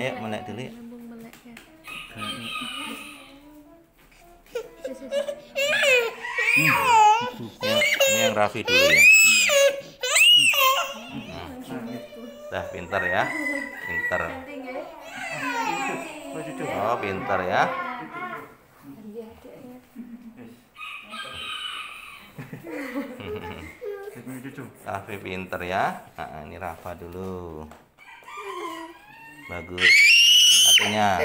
Ayo melek dulu. Lambung melek ya. Ya, ini yang Raffi dulu ya. Dah pintar ya, pintar. Oh pintar ya. Raffi pintar ya. Nah, ini Rafa dulu. Bagus. Satunya.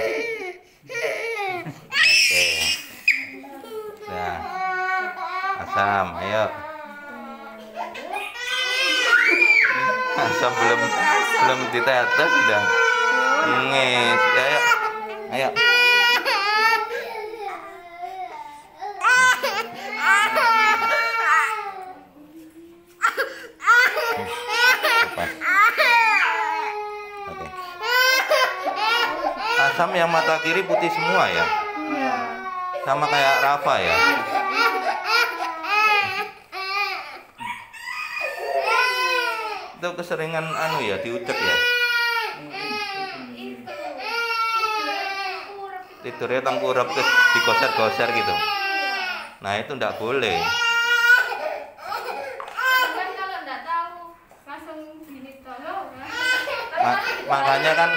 Oke. Nah, Asam, ayo. Asam belum ditetes sudah nangis. Ya, ayo. Ayo. Oke. Asam yang mata kiri putih semua ya? Sama kayak Rafa ya? Itu keseringan anu ya, diucek ya? Tidurnya tengkurap terus digoser-goser gitu. Nah itu ndak boleh. Makanya kan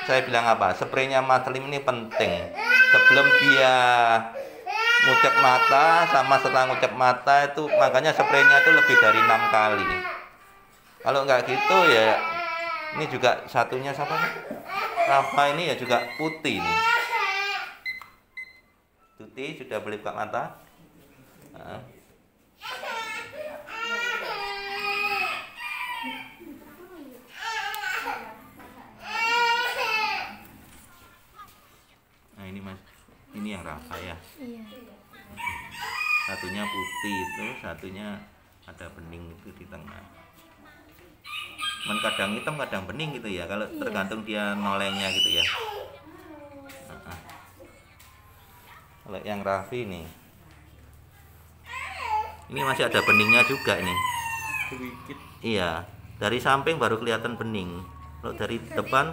saya bilang apa, spraynya Mas Lim ini penting. Sebelum dia ngucek mata sama setelah ngucek mata itu, makanya spraynya itu lebih dari 6 kali. Kalau nggak gitu ya, ini juga satunya siapa nih? Rafa ini ya juga putih nih. Tuti sudah boleh buka mata. Nah ini Mas, ini yang Rafa ya. Iya. Satunya putih itu, satunya ada bening itu di tengah. Men kadang hitam kadang bening gitu ya, kalau tergantung dia nolengnya gitu ya. Kalau yang Raffi nih, ini masih ada beningnya juga ini. Sedikit. Iya, dari samping baru kelihatan bening. Kalau dari depan,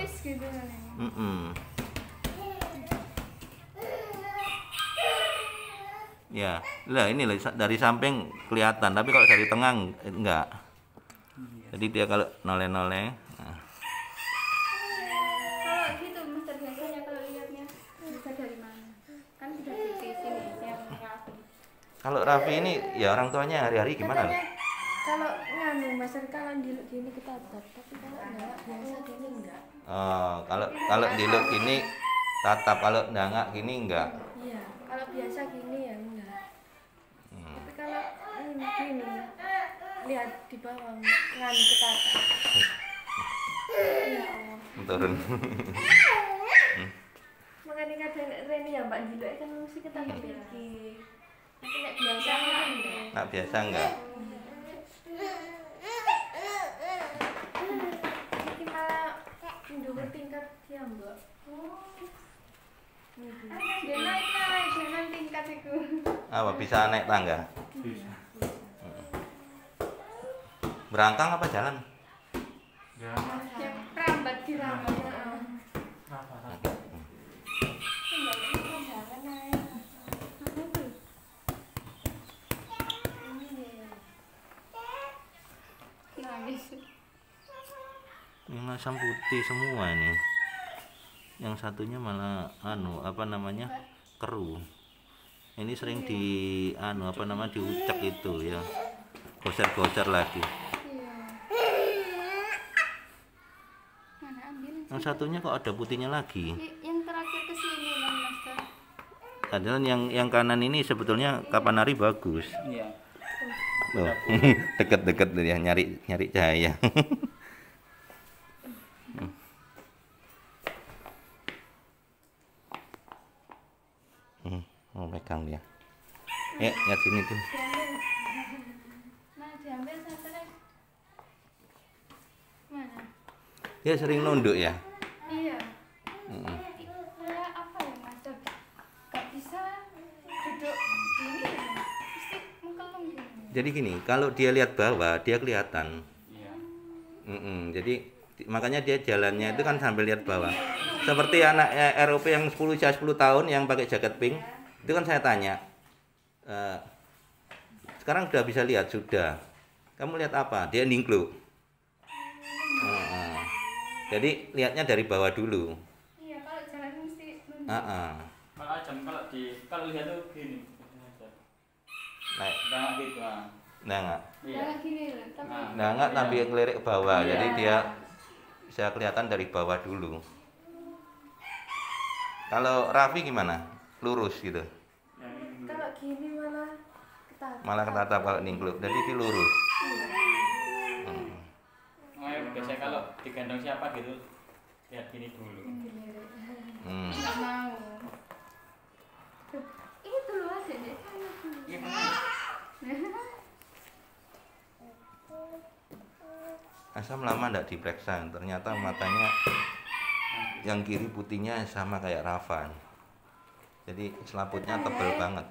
ya, lah ini dari samping kelihatan, tapi kalau dari tengah enggak. Jadi dia kalau noleh-noleh. Kalau gitu Mister biasanya kalau lihatnya bisa dari mana? Kan sudah di sini yang Raffi. Kalau Raffi ini ya orang tuanya hari-hari gimana? Kalau nganu Master, kalau diluk gini kita tatap, tapi kalau enggak biasa gini enggak. Oh, kalau diluk gini tatap, kalau enggak gini enggak. Iya, kalau biasa gini ya enggak. Tapi kalau gini lihat di bawah nganu kita tatap. Iya. Turun. Makanya kadang Reni ya Mbak diluk kan mesti kita kepikir. Tapi nek biasa enggak. Nah, biasa enggak. Iki malah ndukur tingkat ya, Mbak. Dia naik tingkat itu. Apa bisa naik tangga? Bisa. Berangkang apa jalan? Ya. Yang rambat di rambat. Apa? Yang asam putih semua ini. Yang satunya malah apa namanya? Keruh. Ini sering diucek itu ya. Goser-goser lagi. Mana ambil? Yang satunya kok ada putihnya lagi. Yang terakhir ke sini Bang Master. Padahal yang kanan ini sebetulnya kapan hari bagus. Iya. Loh, deket-deket ya, nyari cahaya. Mau pegang dia. Ya, lihat sini tuh. Nah, diambil satu. Mana? Dia sering nunduk ya. Iya. Ya apa ya Master? Gak bisa duduk gini ya. Mesti mengkelung gini. Jadi gini, kalau dia lihat bawah, dia kelihatan. Iya. Jadi makanya dia jalannya itu kan sambil lihat bawah. seperti anaknya ROP yang 10 tahun yang pakai jaket pink, itu kan saya tanya, sekarang udah bisa lihat sudah. Kamu lihat apa? Dia ningkluk. Jadi lihatnya dari bawah dulu. Iya, kalau jalan mesti Kalau lihat tuh gini. Naik. Nggak gitu ah. Nggak. Iya. jangan gini loh, tapi Nggak tapi ngelirik ke bawah. Iya. Jadi dia bisa kelihatan dari bawah dulu. Kalau Raffi gimana? Lurus gitu. Yang ini. Kalau gini malah ketatap. Malah ketatap kalau ningkluk. Jadi dia lurus. Biasanya kalau digendong siapa gitu lihat gini dulu. nggak mau. Ini dulu aja deh, sana dulu. Asam lama nggak diperiksa. Ternyata matanya yang kiri putihnya sama kayak Rafan. Jadi selaputnya tebal banget.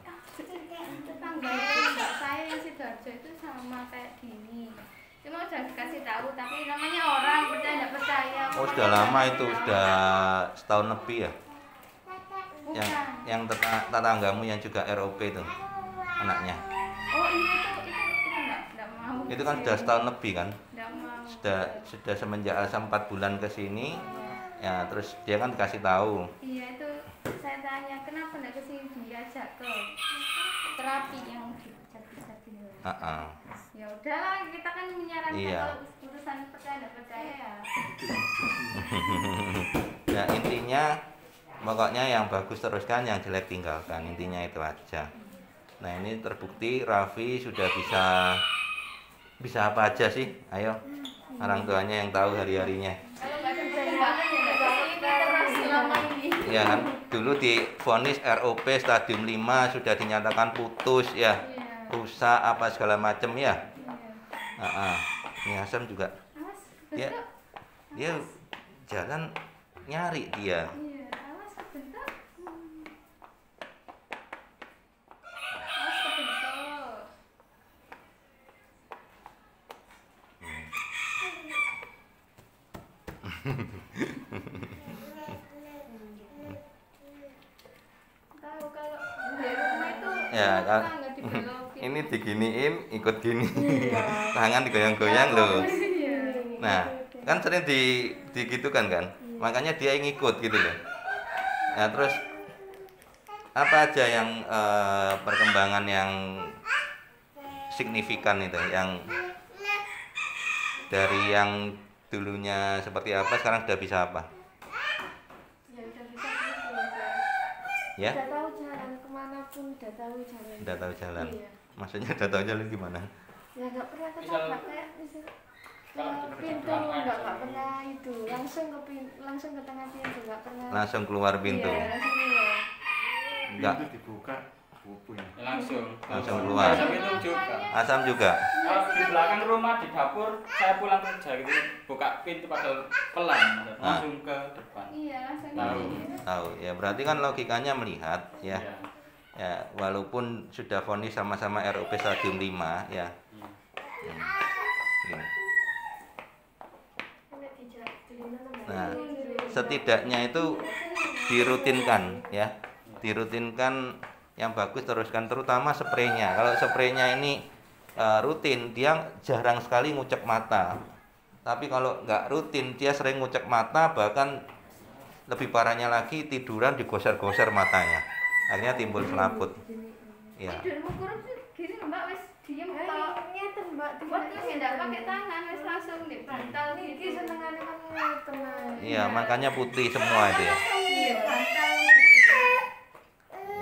Tetangga itu mbak saya yang Sidoarjo itu sama kayak gini. Cuma udah dikasih tahu, tapi namanya orang percaya nggak percaya. Oh sudah lama itu, sudah setahun lebih ya. Bukan. Yang tetanggamu yang juga ROP itu anaknya. Oh iya itu nggak mau. Itu kan sudah setahun lebih kan. Nggak mau. Sudah semenjak Asam 4 bulan ke sini. Ya terus dia kan dikasih tahu. Iya itu saya tanya kenapa nggak kesini diajak ke terapi yang dipecat-pecat ini. Ya udahlah kita kan menyarankan Iya. kalau urusan percaya nggak percaya ya. Nah intinya pokoknya yang bagus teruskan, yang jelek tinggalkan. Intinya itu aja. Nah ini terbukti Raffi sudah bisa apa aja sih? Ayo orang tuanya yang tahu hari-harinya. Kalau nggak ada perkembangan ya nggak kesini terus selama ini. Ya kan dulu divonis ROP stadium 5 sudah dinyatakan putus ya, Iya. rusak apa segala macam ya. Iya. Ini Asam juga Awas, dia bentuk. dia jalan nyari dia. Iya, awas kebentuk. Awas kebentuk. Tahu kalau di rumah itu Ya, kan. nggak dibelokin. Ini diginiin ikut gini. Tangan digoyang-goyang loh. Iya. Nah, kan sering digitukan kan. Makanya dia ngikut gitu loh. Nah, terus apa aja yang perkembangan yang signifikan itu yang dari yang dulunya seperti apa sekarang sudah bisa apa? Ya udah bisa gitu aja. Ya? Udah tahu jalan kemanapun, udah tahu jalan. Udah tahu jalan. Iya. Maksudnya udah tahu jalan gimana? Ya nggak pernah Misal- ketabrak kayak misal Kalau ke kita pintu berjalan, nggak pernah itu langsung ke tengah pintu nggak pernah. Langsung keluar pintu. Iya, langsung keluar. Enggak. Pintu dibuka, punya. Ya, langsung keluar. Asam itu juga. Asam juga. Kalau di belakang rumah di dapur saya pulang kerja gitu buka pintu padahal pelan langsung ke depan. Iya, langsung Tahu. gini. Tahu. Ya berarti kan logikanya melihat ya. Iya. Ya, walaupun sudah vonis sama-sama ROP stadium 5 ya. Iya. Gini. Nek dijak dulina nambah. Nah, setidaknya itu dirutinkan ya. Dirutinkan yang bagus teruskan terutama spraynya. Kalau spraynya ini rutin, dia jarang sekali ngucek mata. Tapi kalau nggak rutin, dia sering ngucek mata, bahkan lebih parahnya lagi tiduran digoser-goser matanya. Akhirnya timbul selaput. Ya. Tidurmu kurang sih gini loh, Mbak wis diem Ayo, tok. ngeten Mbak. Waktu nggak pakai tangan wis langsung di bantal Iki gitu. senengane kan ngeten. Mas. Iya, makanya putih semua itu ya. Langsung di bantal gitu.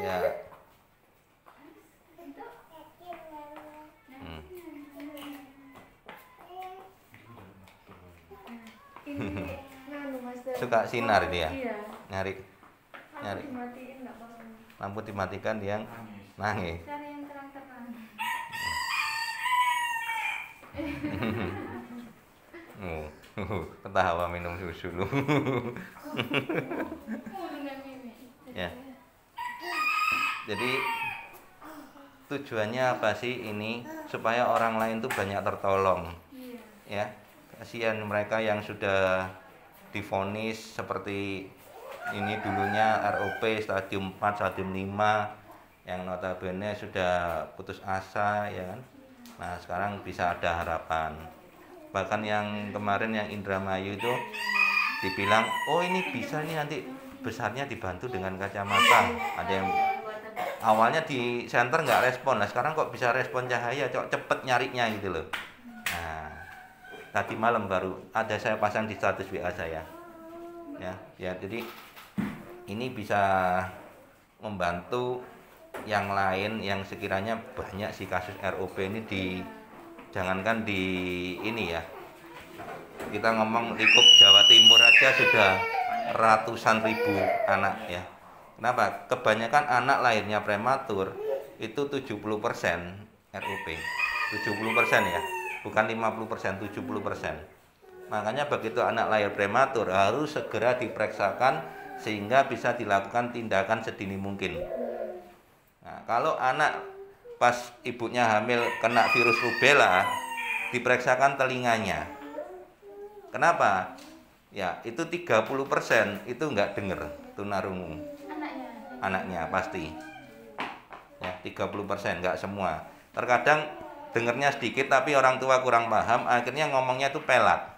Ya. Hmm. Ini nganu Mas. Suka sinar dia. Iya. Nyari Nyari. Dimatiin nggak apa-apa. lampu dimatikan dia Nangis. nangis. Cari yang terang-terang. Ketawa minum susu lu. Dengan ini. Ya. Jadi tujuannya apa sih ini? Supaya orang lain tuh banyak tertolong. Iya. Ya. Kasihan mereka yang sudah divonis seperti ini dulunya ROP stadium 4, stadium 5 yang notabene sudah putus asa ya kan. Nah, sekarang bisa ada harapan. Bahkan yang kemarin yang Indramayu itu dibilang, "Oh, ini bisa nih nanti besarnya dibantu dengan kacamata." Ada yang awalnya di center nggak respon, nah sekarang kok bisa respon cahaya, kok cepet nyarinya gitu loh. Nah, tadi malam baru ada saya pasang di status WA saya. Ya, jadi ini bisa membantu yang lain yang sekiranya banyak si kasus ROP ini jangankan di ini ya. Kita ngomong lingkup Jawa Timur aja sudah ratusan ribu anak ya. Kenapa? Kebanyakan anak lahirnya prematur itu 70% ROP. 70% ya. Bukan 50%, 70%. Makanya begitu anak lahir prematur harus segera diperiksakan sehingga bisa dilakukan tindakan sedini mungkin. Nah, kalau anak pas ibunya hamil kena virus rubella, diperiksakan telinganya. Kenapa? Ya, itu 30% itu nggak denger tunarungu. Anaknya pasti. Ya, 30%, nggak semua. Terkadang dengernya sedikit tapi orang tua kurang paham, akhirnya ngomongnya itu pelat.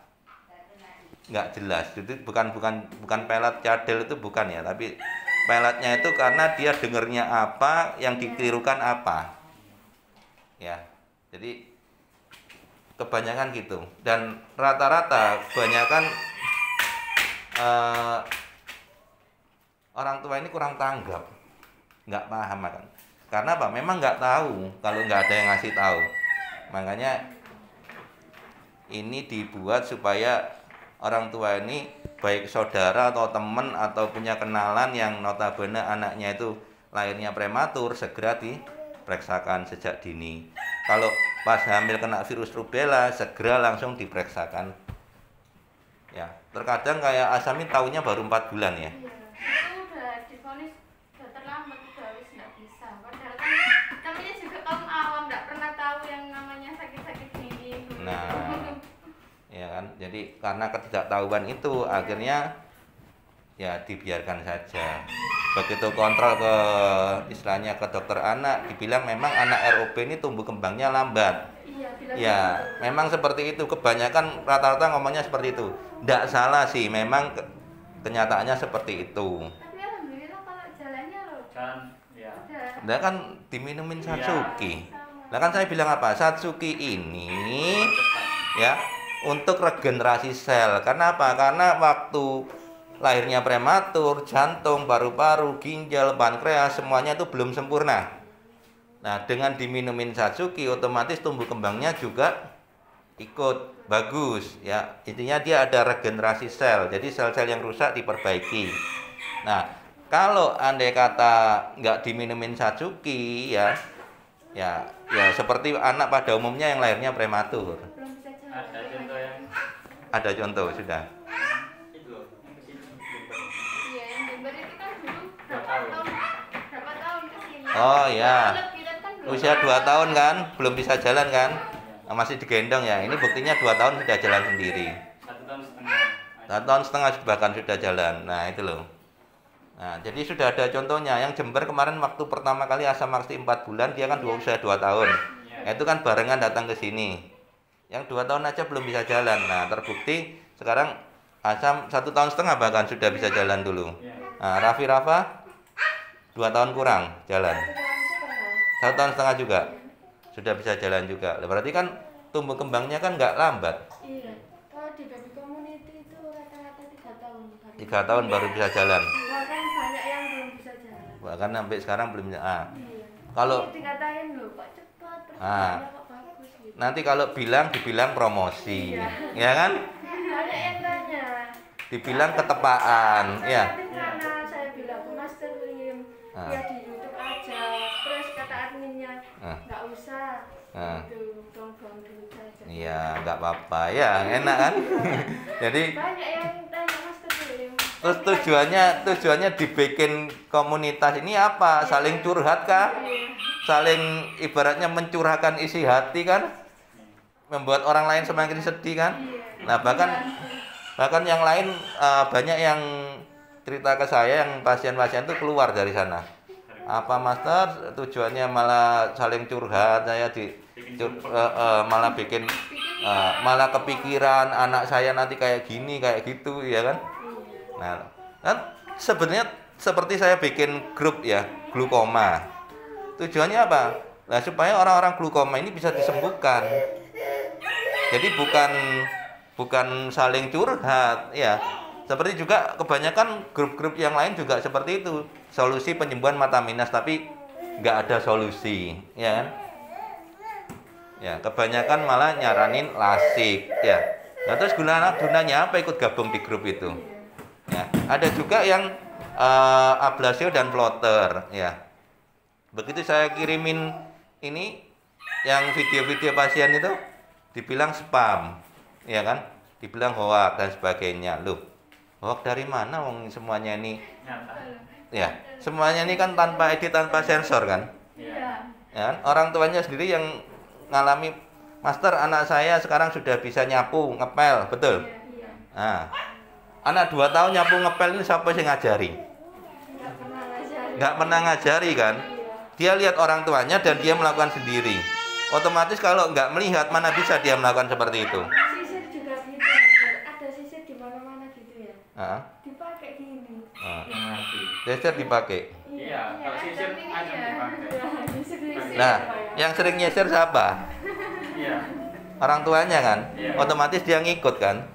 Nggak jelas. Jadi bukan pelat cadel itu bukan ya, tapi pelatnya itu karena dia dengernya apa, yang ditirukan apa. Ya, jadi kebanyakan gitu. Dan rata-rata kebanyakan orang tua ini kurang tanggap, nggak paham kan. Karena apa? Memang nggak tahu kalau nggak ada yang ngasih tahu. Makanya ini dibuat supaya orang tua ini baik saudara atau teman atau punya kenalan yang notabene anaknya itu lahirnya prematur, segera diperiksakan sejak dini. Kalau pas hamil kena virus rubella, segera langsung diperiksakan. Ya, terkadang kayak Asami tahunya baru 4 bulan ya. Iya, itu udah divonis udah terlambat, udah wis nggak bisa. Padahal kan kami juga kaum awam nggak pernah tahu yang namanya sakit-sakit gini. Nah, ya kan, jadi karena ketidaktahuan itu akhirnya ya dibiarkan saja. Begitu kontrol ke istilahnya ke dokter anak, dibilang memang anak ROP ini tumbuh kembangnya lambat. Ya, memang seperti itu. Kebanyakan rata-rata ngomongnya seperti itu. Nggak salah sih, memang kenyataannya seperti itu. Tapi alhamdulillah kalau jalannya loh. Kan, ya. Nah kan diminumin Satsuki. Nah kan saya bilang apa? Satsuki ini ya untuk regenerasi sel. Karena apa? Karena waktu lahirnya prematur, jantung, paru-paru, ginjal, pankreas semuanya itu belum sempurna. Nah, dengan diminumin Satsuki otomatis tumbuh kembangnya juga ikut bagus ya. Intinya dia ada regenerasi sel. Jadi sel-sel yang rusak diperbaiki. Nah, kalau andai kata nggak diminumin Satsuki ya seperti anak pada umumnya yang lahirnya prematur. Ada contoh yang Ada contoh sudah. itu loh, yang kesini Iya, yang Jember itu kan dulu berapa tahun kesini. Oh ya. Kita kan belum Usia 2 tahun kan, belum bisa jalan kan? Nah, masih digendong ya. Ini buktinya 2 tahun sudah jalan sendiri. 1 tahun setengah. 1 tahun setengah bahkan sudah jalan. Nah, itu loh. Nah, jadi sudah ada contohnya. Yang Jember kemarin waktu pertama kali Asam Maksi 4 bulan, dia kan usia 2 tahun. Nah, itu kan barengan datang ke sini. Yang 2 tahun aja belum bisa jalan. Nah, terbukti sekarang Asam 1 tahun setengah bahkan sudah bisa jalan dulu. Nah, Raffi Rafa 2 tahun kurang jalan. 1 tahun setengah juga sudah bisa jalan juga. Berarti kan tumbuh kembangnya kan nggak lambat. Iya. Kalau di baby community itu rata-rata 3 tahun. 3 tahun baru bisa jalan. Bahkan banyak yang belum bisa jalan. Bahkan sampai sekarang belum. Iya. Kalau Dikatain loh, kok cepat Ah. perkembangannya kok bagus gitu. nanti kalau dibilang promosi, ya kan? Banyak yang tanya. Dibilang ketepaan, ya. Tapi karena saya bilang ke Master Lim, ya di YouTube aja. Terus kata adminnya, nggak usah. Gitu, buang-buang duit saja. Iya, nggak apa-apa ya, enak kan? Jadi Banyak yang tanya Master Lim. terus tujuannya dibikin komunitas ini apa? Saling curhat kah? Saling ibaratnya mencurahkan isi hati kan? Membuat orang lain semakin sedih kan? Nah, bahkan yang lain banyak yang cerita ke saya yang pasien-pasien itu keluar dari sana. Apa master tujuannya malah saling curhat, saya malah bikin malah kepikiran anak saya nanti kayak gini kayak gitu ya kan. Nah kan sebenarnya seperti saya bikin grup ya glukoma, tujuannya apa? Nah supaya orang-orang glukoma ini bisa disembuhkan. Jadi bukan saling curhat ya. Seperti juga kebanyakan grup-grup yang lain juga seperti itu, solusi penyembuhan mata minus tapi nggak ada solusi ya kan. Ya kebanyakan malah nyaranin lasik ya. Nah, terus gunanya apa ikut gabung di grup itu ya. Ada juga yang ablasio dan floater ya. Begitu saya kirimin ini yang video-video pasien itu dibilang spam ya kan, dibilang hoax dan sebagainya. Loh, hoax dari mana wong semuanya ini ya, semuanya ini kan tanpa edit, tanpa sensor kan. Iya. Ya kan? Orang tuanya sendiri yang ngalami, master anak saya sekarang sudah bisa nyapu ngepel, betul? Iya. Nah, anak 2 tahun nyapu ngepel ini siapa yang ngajari? Nggak pernah ngajari kan? Dia lihat orang tuanya dan dia melakukan sendiri. Otomatis kalau nggak melihat, mana bisa dia melakukan seperti itu? Sisir juga gitu, Master. Ada sisir di mana-mana gitu ya. Dipakai gini. Sisir dipakai. Iya, kalau sisir aja dipakai. Nah, yang sering nyisir siapa? Iya. Orang tuanya kan? Iya. Otomatis dia ngikut kan?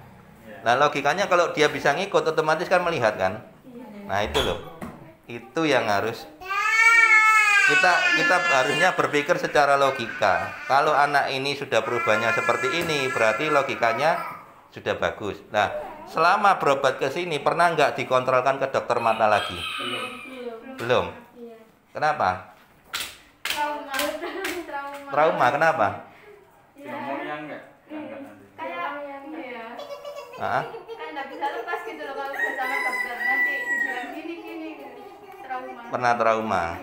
Iya. Nah, logikanya kalau dia bisa ngikut, otomatis kan melihat kan? Nah, itu loh. Itu yang harus kita harusnya berpikir secara logika. Kalau anak ini sudah perubahannya seperti ini, berarti logikanya sudah bagus. Nah, selama berobat ke sini pernah nggak dikontrolkan ke dokter mata lagi? Belum. Kenapa? Trauma kenapa? Ngomongnya enggak nanti. Kayak ya. Ah, Kan nggak bisa lepas gitu loh kalau udah sama dokter nanti dibilang gini trauma. pernah trauma.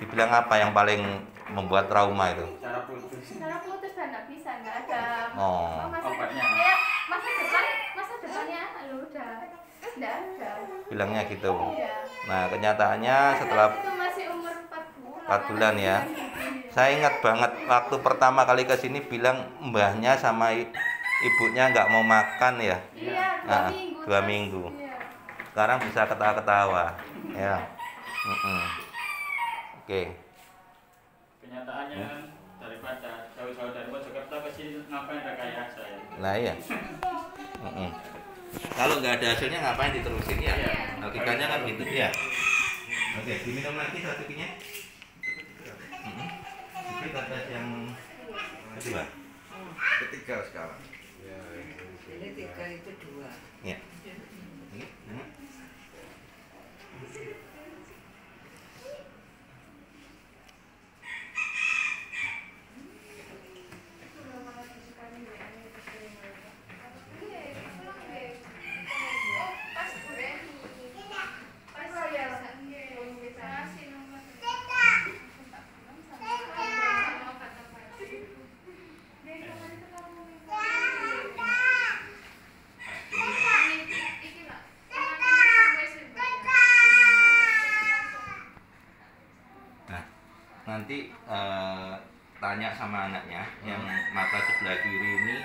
Dibilang apa yang paling membuat trauma itu? Cara putus. Cara putus dan nggak bisa, nggak ada. Oh. Obatnya. Kayak masa depannya lu udah nggak ada. Bilangnya gitu. Iya. Nah, kenyataannya setelah Itu masih umur 4 bulan. 4 bulan ya. Saya ingat banget waktu pertama kali ke sini bilang mbahnya sama ibunya nggak mau makan ya. Iya, 2 Nah, minggu. 2 minggu. Iya. Sekarang bisa ketawa-ketawa. Ya. Oke. Kenyataannya daripada jauh-jauh dari Mojokerto ke sini ngapain rekayasa ya? Nah iya. Kalau nggak ada hasilnya ngapain diterusin ya? Iya. Logikanya kan gitu ya. Oke, diminum lagi satu kinya. Itu tes yang kedua. Ketiga sekarang. Ini 3 itu 2. Ya. Nanti tanya sama anaknya yang mata sebelah kiri ini,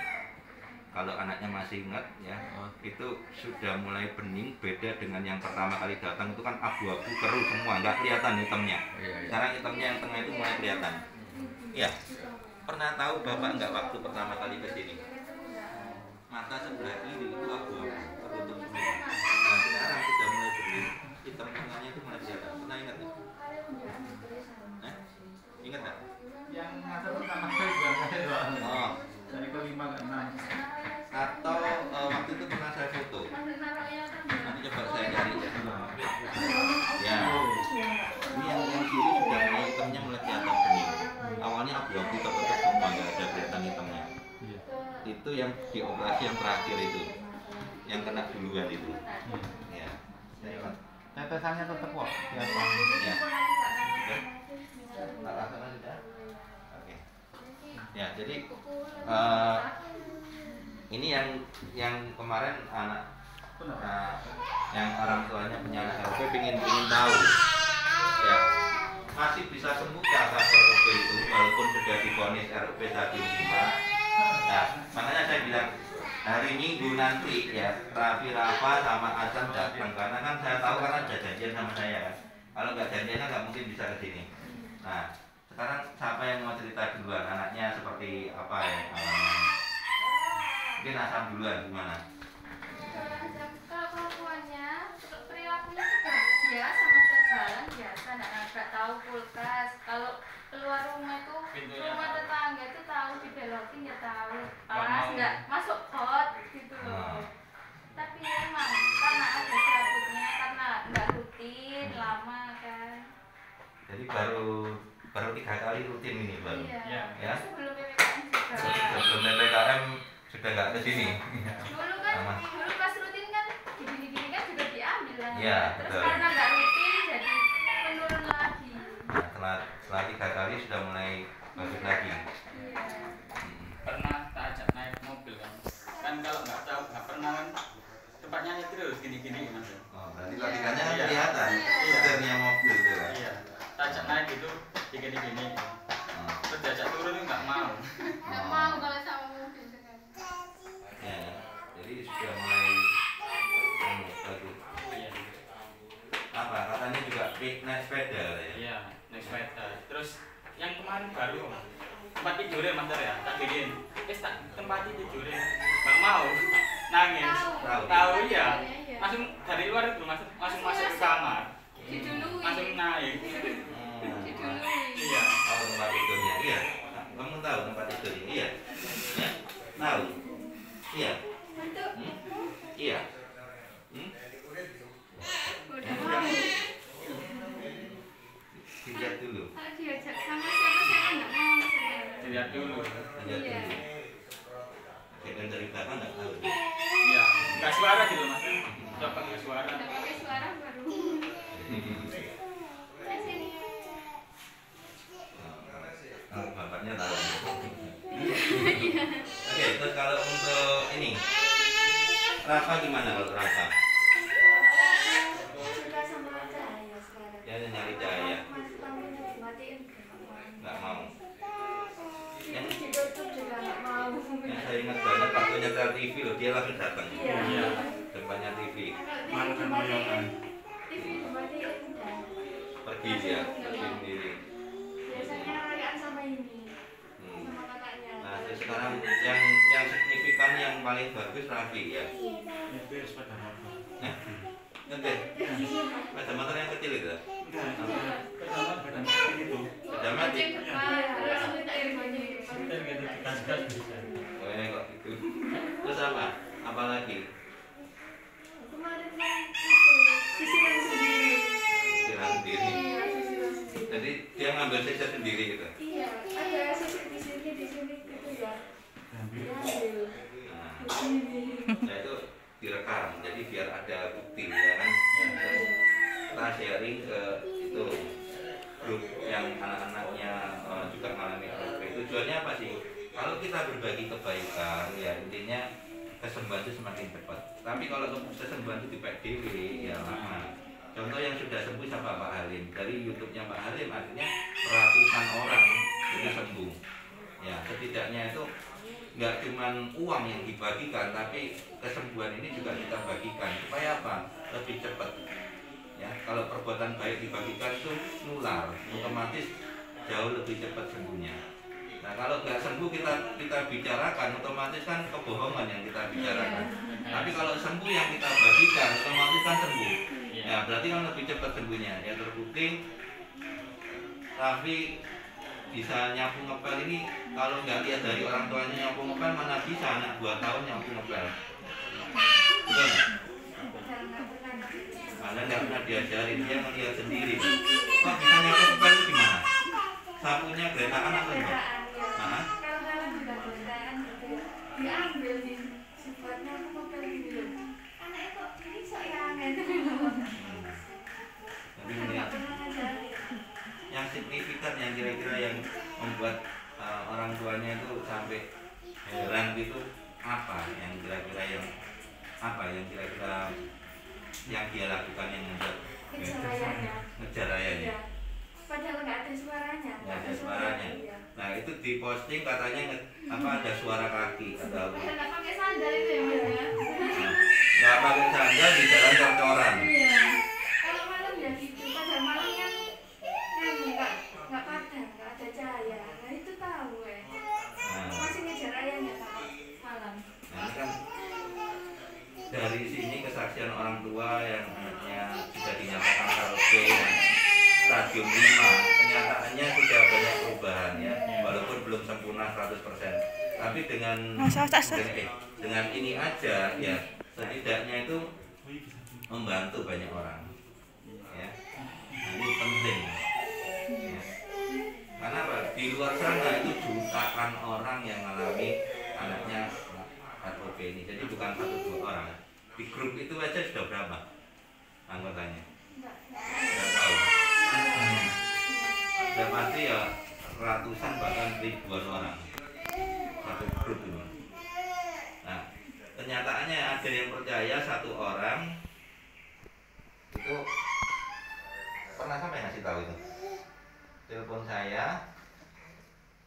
kalau anaknya masih ingat ya, itu sudah mulai bening, beda dengan yang pertama kali datang itu kan abu-abu keruh semua, nggak kelihatan hitamnya. Sekarang hitamnya yang tengah itu mulai kelihatan. Ya, pernah tahu bapak nggak waktu pertama kali ke sini? Mata sebelah kiri itu abu-abu keruh semua. Nah, sekarang sudah mulai bening, hitam tengahnya itu mulai kelihatan. Pernah ingat nggak? Ingat nggak? Yang mata pertama kali juga saya doang. Oh. Dari ke-5 ke 6. Atau waktu itu pernah saya foto. Nanti coba saya cari ya. Ya. Ini yang kiri sudah mulai hitamnya mulai kelihatan bening. Awalnya abu-abu tertutup semua, nggak ada kelihatan hitamnya. Itu yang di operasi yang terakhir itu, yang kena duluan itu. Ya. Saya ingat. Tetesannya tetap kok. Ya, Ya. Rata-rata sudah. Oke. Ya, jadi ini yang kemarin anak Nah, yang orang tuanya punya RUP pingin tahu ya masih bisa sembuh kakak RUP itu walaupun sudah divonis RUP stadium 5. Nah, makanya saya bilang hari Minggu nanti ya Raffi Rafa sama Azam datang karena kan saya tahu karena ada janjian sama saya kan. Kalau nggak janjian kan nggak mungkin bisa ke sini. Nah, sekarang siapa yang mau cerita duluan anaknya seperti apa ya awalnya? Mungkin Azam duluan gimana? Kalau kelakuannya, perilakunya juga biasa, masih jalan biasa, nggak tahu kulkas. Kalau keluar rumah itu, rumah tetangga itu tahu dibelokin ya tahu. Pas nggak masuk kot gitu loh. Tapi emang karena ada serabutnya, karena nggak rutin lama kan. Jadi baru 3 kali rutin ini baru. Iya. Ya. Sebelum PPKM juga. Sebelum PPKM sudah nggak ke sini. Dulu kan, dulu pas rutin kan gini-gini kan juga diambil lah. Iya, Terus betul. karena nggak rutin jadi menurun lagi. Nah, setelah 3 kali sudah mulai bagus lagi. Iya. Pernah tak ajak naik mobil kan kalau nggak tahu nggak pernah kan tempatnya terus gini-gini mas. Oh, berarti latihannya kan Iya. kelihatan. Iya. Sebenarnya mobil itu. Kan? Iya, tak ajak naik itu gini-gini terus diajak turun nggak mau. Nggak mau kalau sama mobil kan. Ya, jadi sudah mulai bagus. Iya, Apa katanya juga naik sepeda ya? iya, naik sepeda. Terus yang kemarin baru tempat tidurnya mas ya, tak bikin tak tempat tidurnya nggak mau, nangis. Tahu ya, langsung dari luar itu langsung masuk ke kamar, Didului. langsung naik. Didului. Iya. Tahu tempat tidurnya? Iya. Kamu tahu tempat tidurnya? Iya. Ya? Tahu? Iya. Iya. Udah mau. Dilihat dulu. Kalau diajak sama siapa saya nggak mau. Dilihat dulu. Lihat Iya. dulu. Kayak dari belakang nggak tahu. Iya, nggak suara gitu mas. Coba nggak suara. Udah pakai suara baru. Sini. Oh, bapaknya tahu. Oke, terus kalau untuk ini Rafa gimana kalau Rafa? Suka sama cahaya sekarang. Dia ada nyari cahaya, Mas lampunya dimatiin. nggak mau. Yang Ditutup juga nggak mau. saya ingat banget waktu nyetel TV loh, dia langsung datang. Iya. Iya. Depannya TV, Malu kan moyokan. TV dimatiin udah. pergi dia, pergi sendiri. Biasanya rakyat sama ini, Hmm. sama kakaknya. Nah, terus sekarang yang signifikan yang paling bagus Raffi ya. Itu sepeda motor. Nah, oke. Sepeda motor yang kecil itu. Enggak, sepeda motor gitu. Sepeda mati. Terus minta air mandi. Setel gitu digas-gas bisa. Oh ya kok gitu. Terus apa? Apa lagi? Kemarin kan itu sisiran sendiri. Jalan sendiri. Iya, sisiran sendiri. Jadi dia ngambil sisa sendiri gitu. Iya, ada sisir di sini gitu ya. Diambil. Nah, Di sini. nah itu direkam. Jadi biar ada bukti ya kan. Terus kita sharing ke itu grup yang anak-anaknya juga mengalami RUP. Tujuannya apa sih? Kalau kita berbagi kebaikan, ya intinya kesembuhan itu semakin cepat. Tapi kalau kesembuhan itu di PDW, ya lama. Contoh yang sudah sembuh siapa Pak Halim? Dari YouTube-nya Pak Halim artinya ratusan orang itu sembuh. Ya setidaknya itu nggak cuma uang yang dibagikan, tapi kesembuhan ini juga kita bagikan supaya apa? Lebih cepat. Ya kalau perbuatan baik dibagikan itu nular, otomatis jauh lebih cepat sembuhnya. Nah kalau nggak sembuh kita bicarakan, otomatis kan kebohongan yang kita bicarakan. Tapi kalau sembuh yang kita bagikan, otomatis kan sembuh. Ya berarti kan lebih cepat sembuhnya. Ya terbukti Raffi bisa nyapu ngepel ini kalau nggak lihat dari orang tuanya nyapu ngepel mana bisa anak 2 tahun nyapu ngepel. Betul nggak? Karena nggak pernah diajarin, dia melihat sendiri. Kok bisa nyapu ngepel itu gimana? Sapunya geletaan atau enggak? Hah? Kalau juga geletaan gitu. Diambil di sifatnya aku mau pergi dulu. Anak kok ini sok kangen. Tapi melihat yang signifikan yang kira-kira yang membuat orang tuanya itu sampai heran gitu apa yang kira-kira yang apa yang kira-kira yang dia lakukan yang Ngejar ayahnya. ngejar ayahnya? Iya. Padahal nggak ada suaranya. Nggak ada suaranya. Iya. Nah itu diposting katanya ada suara kaki atau apa? Nggak pakai sandal itu ya mas ya. Nggak pakai sandal di jalan cor-coran. Iya. Kalau malam ya gitu. Pada malam kan nggak padam, nggak ada cahaya. Nah itu tahu Nah, masih ngejar ayahnya kalau malam. nah ini kan dari sini kesaksian orang tua yang anaknya sudah dinyatakan karaoke stadium 5, kenyataannya sudah banyak perubahan ya, walaupun belum sempurna 100%. Tapi dengan ini aja ya setidaknya itu membantu banyak orang ya. Nah, ini penting ya. Karena apa? Di luar sana itu jutaan orang yang mengalami anaknya HOP ini. Jadi bukan 1-2 orang. Di grup itu aja sudah berapa anggotanya? Nggak tahu. Dan pasti ya ratusan bahkan ribuan orang satu grup ini. Nah, kenyataannya ada yang percaya 1 orang itu pernah sampai ngasih tahu itu. Telepon saya,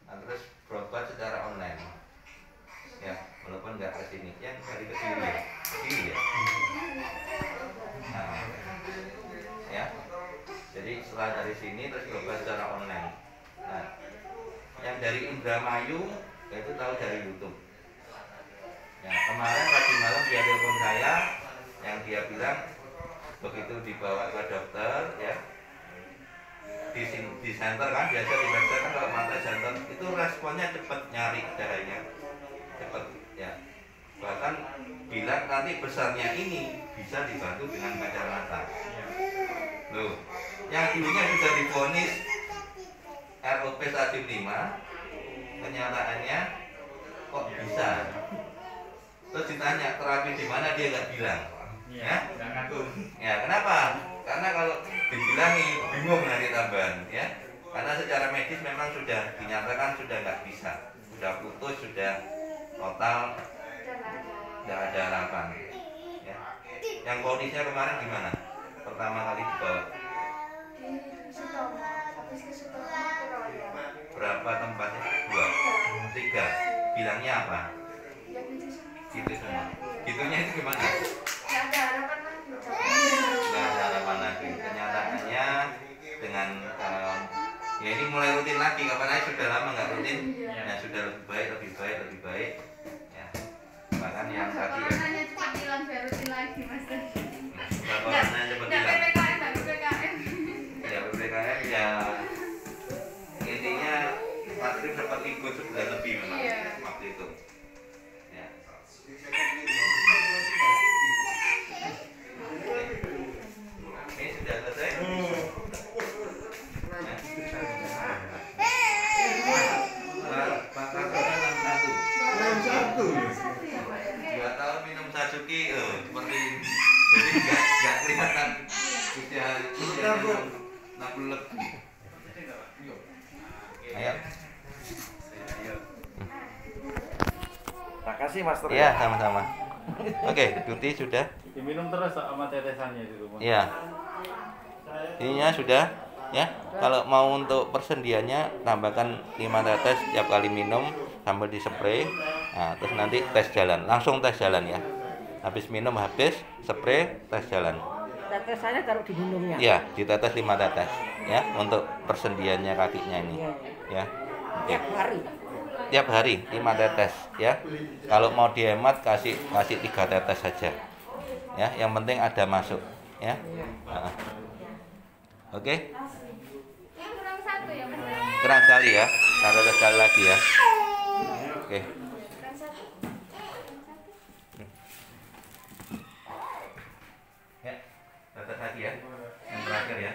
terus berobat secara online. Ya, walaupun nggak ke sini, yang dari ke sini ya, Nah, ya. Jadi setelah dari sini terus berobat secara online. Nah, yang dari Indramayu itu tahu dari YouTube. Ya, kemarin tadi malam dia telepon saya, yang dia bilang begitu dibawa ke dokter, ya. Di center kan biasa di website kan kalau mata center itu responnya cepat, nyari caranya cepat ya, bahkan bilang nanti besarnya ini bisa dibantu dengan kacamata. Loh, yang dulunya sudah divonis ROP stadium 5, kenyataannya kok bisa? Terus ditanya terapi di mana, dia nggak bilang. Ya, ya kenapa? Karena kalau dibilangi bingung nanti tambahan ya. Karena secara medis memang sudah dinyatakan sudah nggak bisa, sudah putus, sudah total, nggak ada harapan. Ya. Yang kondisinya kemarin gimana? Pertama kali dibawa Di Sutomo, habis ke Sutomo ke Royo. berapa tempatnya? 2, 3. Bilangnya apa? Ya gitu semua. Gitu semua. Gitunya itu gimana? Nggak ada harapan lagi. Nggak ada harapan lagi. Kenyataannya dengan ya ini mulai rutin lagi. Kapan aja sudah lama nggak rutin, ya sudah lebih baik ya. Bahkan yang tadi Coronanya cepat hilang biar rutin lagi mas. coronanya cepat Nggak hilang. PPKM nggak PPKM. Ya PPKM ya intinya Matrim sempat libur sebulan lebih memang waktu itu. Ya. Ini sudah selesai. Dua tahun minum Satsuki, seperti jadi nggak kelihatan sudah 60 lebih. Ayo. Makasih Mas Tri. Iya, sama-sama. Oke, Tuti sudah. Diminum terus sama tetesannya di rumah. Iya. Ininya sudah. Ya, kalau mau untuk persendiannya tambahkan 5 tetes setiap kali minum sambil dispray. Nah, terus nanti tes jalan, langsung tes jalan ya. Habis minum habis spray tes jalan. Tetesannya taruh di minumnya. Iya, ditetes 5 tetes ya untuk persendiannya kakinya ini. Ya. Oke. Tiap hari. Tiap hari 5 tetes ya. Kalau mau dihemat kasih 3 tetes saja. Ya, yang penting ada masuk ya. Nah. Oke. Yang kurang 1 ya mas. Kurang sekali ya. Kita tes sekali lagi ya. Oke. Ya, tetes lagi ya. Yang terakhir ya.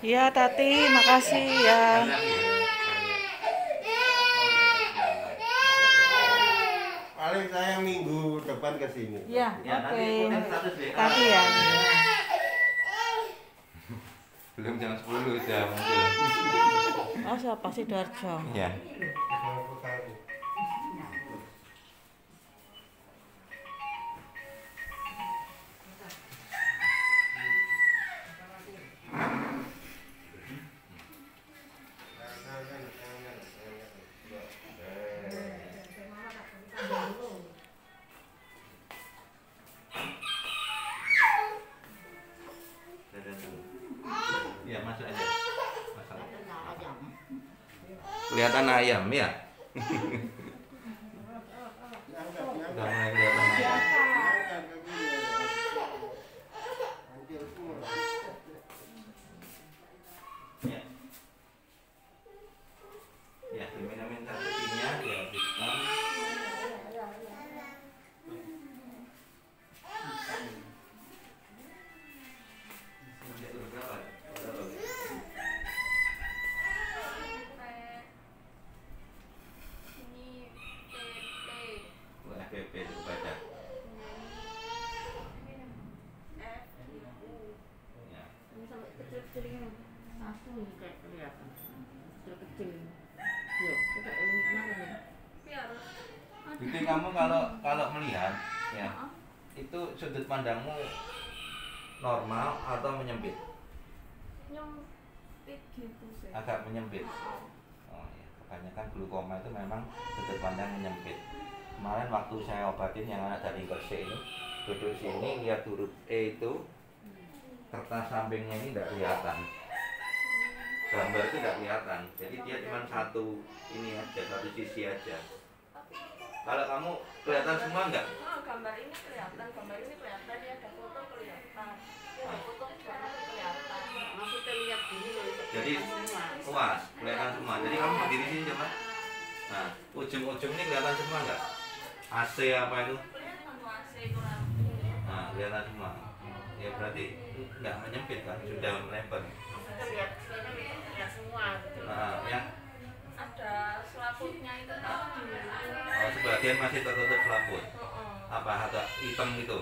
Iya, Tati, makasih ya. Paling saya minggu depan ke sini. Iya, Ya, oke. nanti ikutin status WA. Tati ya. Belum jam 10 jam muncul. Oh, siapa sih Sidoarjo? Iya. Iya, masuk aja. Masalah. Kelihatan ayam ya. Udah mulai kelihatan ayam. Ya. Ya, diminum satunya dihabiskan. Ini PP. FPP itu baca. Ya. Ini sampai kecil-kecil ini. Aku ini kayak kelihatan. Kecil-kecil. Yuk, kita ini kenapa ya? Jadi kamu kalau melihat ya, itu sudut pandangmu normal atau menyempit? Nyempit gitu sih. Agak menyempit. Oh ya, kebanyakan glukoma itu memang sudut pandang menyempit. Kemarin waktu saya obatin yang anak dari Gresik ini, duduk sini lihat huruf E itu kertas sampingnya ini tidak kelihatan. Gambar itu tidak kelihatan. Jadi dia cuma satu ini aja, satu sisi aja. Kalau kamu kelihatan semua enggak? Gambar ini kelihatan, ya ada foto kelihatan. Ya ada foto juga kelihatan. Maksudnya lihat gini loh. Jadi luas, kelihatan semua. Jadi kamu berdiri sini coba. Nah, ujung-ujung ini kelihatan semua enggak? AC apa itu? Kelihatan tuh AC itu Nah, kelihatan semua. Ya berarti enggak menyempit kan, sudah melebar. Lihat semua. Nah, yang ada selaputnya itu tadi. oh, sebagian masih tertutup selaput. Apa agak hitam gitu?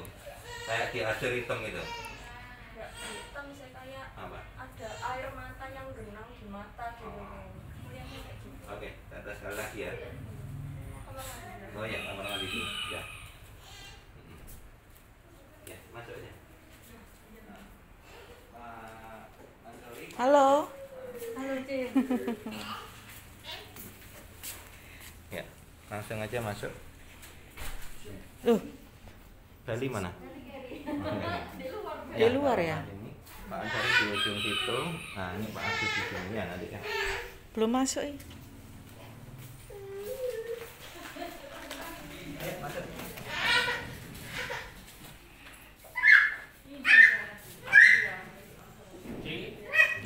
Kayak di acer hitam gitu. Enggak hitam sih, kayak Apa? ada air mata yang genang di mata gitu. Kelihatannya kayak gitu. Oke, kita sekali lagi ya. Kamar mandi. Oh ya, kamar mandi dulu. Ya. Ya, masuk aja. Nah, Pak Ansori. Halo. Halo, Cin. Ya, langsung aja masuk. Loh, Bali mana? Di luar ya? Ini Pak Ansori di ujung situ. Nah, ini Pak Agus di sini ya nanti ya. belum masuk ya? Ayo masuk.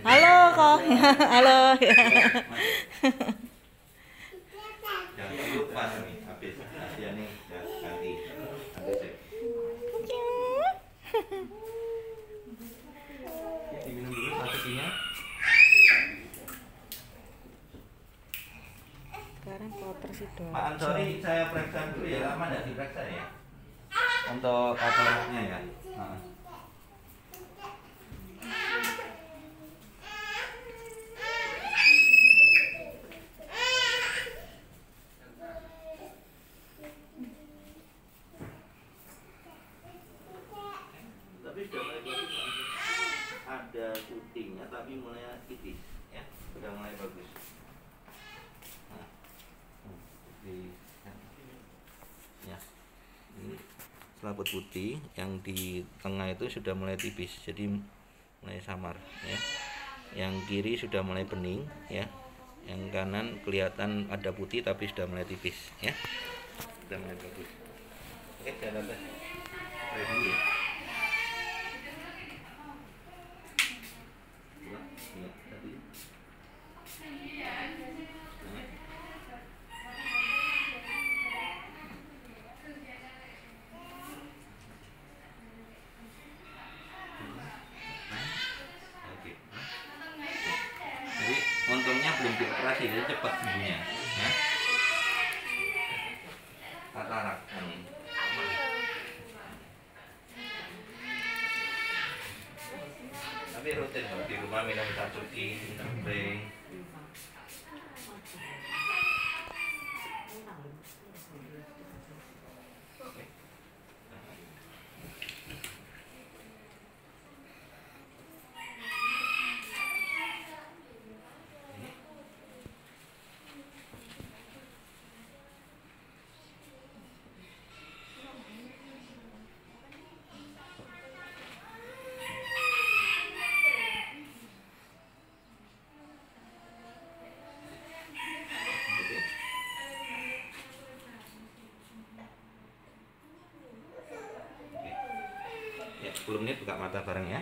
Halo kok. Halo. Jangan lupa nih habis ya nih ya, ganti. Habis ya. Ya, diminum dulu masukinya. Sekarang kotor sih dong. Pak Ansori saya periksa dulu ya, lama nggak diperiksa ya? Untuk otomatnya ya. Nah. Tapi sudah mulai bagus, ada putingnya tapi mulai tipis ya, sudah mulai bagus. Nah, ya, ini selaput putih yang di tengah itu sudah mulai tipis, jadi mulai samar ya. Yang kiri sudah mulai bening ya, yang kanan kelihatan ada putih tapi sudah mulai tipis ya, sudah mulai bagus. Oke, jalan tes. Ready ya. Iya, tadi. Oke. Tapi rutin kalau di rumah minum Satsuki, minum Pring. Ya, 10 menit buka mata bareng ya.